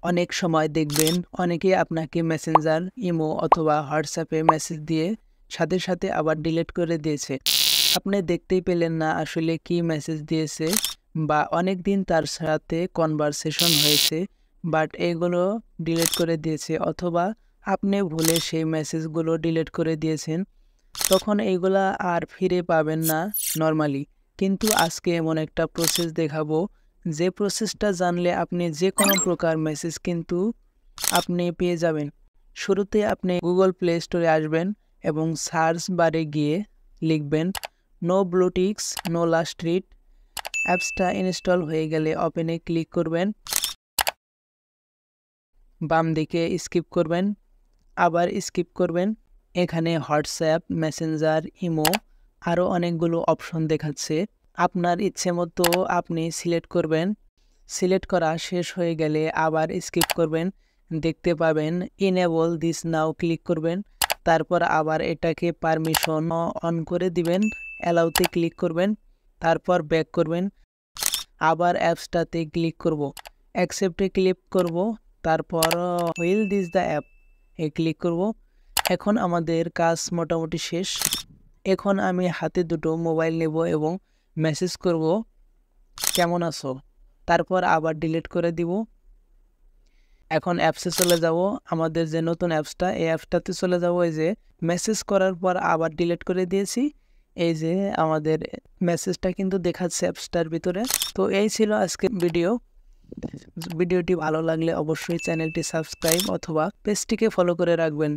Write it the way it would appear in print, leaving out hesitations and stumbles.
অনেক সময় দেখবেন অনেকেই আপনাকে মেসেঞ্জার, ইমো অথবা হোয়াটসঅ্যাপে মেসেজ দিয়ে সাথে সাথে আবার ডিলিট করে দিয়েছে। আপনি দেখতেই পেলেন না আসলে কি মেসেজ দিয়েছে, বা অনেক দিন তার সাথে কনভারসেশন হয়েছে বাট এগুলো ডিলিট করে দিয়েছে, অথবা আপনি ভুলে সেই মেসেজগুলো ডিলিট করে দিয়েছেন। তখন এইগুলা আর ফিরে পাবেন না নরমালি। কিন্তু আজকে এমন একটা প্রসেস দেখাবো, যে প্রসেসটা জানলে আপনি যে কোনো প্রকার মেসেজ কিন্তু আপনি পেয়ে যাবেন। শুরুতে আপনি গুগল প্লে স্টোরে আসবেন এবং সার্চ বারে গিয়ে লিখবেন নো ব্লুটিক্স নো লাস্ট রিড। অ্যাপসটা ইনস্টল হয়ে গেলে ওপেনে ক্লিক করবেন, বাম দিকে স্কিপ করবেন, আবার স্কিপ করবেন। এখানে হোয়াটসঅ্যাপ, মেসেঞ্জার, ইমো আরও অনেকগুলো অপশন দেখাচ্ছে। আপনার ইচ্ছে মতো আপনি সিলেক্ট করবেন। সিলেক্ট করা শেষ হয়ে গেলে আবার স্কিপ করবেন, দেখতে পাবেন ইনেবল দিস নাও ক্লিক করবেন। তারপর আবার এটাকে পারমিশন অন করে দিবেন, অ্যালাউতে ক্লিক করবেন, তারপর ব্যাক করবেন, আবার অ্যাপসটাতে ক্লিক করব, অ্যাকসেপ্টে ক্লিক করব, তারপর wheel this the app A click করব। এখন আমাদের কাজ মোটামুটি শেষ। এখন আমি হাতে দুটো মোবাইল নেব এবং মেসেজ করব কেমন আছো, তারপর আবার ডিলিট করে দিব। এখন অ্যাপসে চলে যাব, আমাদের যে নতুন অ্যাপসটা, এই অ্যাপসটাতে চলে যাব। এই যে মেসেজ করার পর আবার ডিলিট করে দিয়েছি, এই যে আমাদের মেসেজটা কিন্তু দেখাচ্ছে অ্যাপসটার ভিতরে। তো এই ছিল আজকের ভিডিওটি ভালো লাগলে অবশ্যই চ্যানেলটি সাবস্ক্রাইব অথবা পেজটিকে ফলো করে রাখবেন।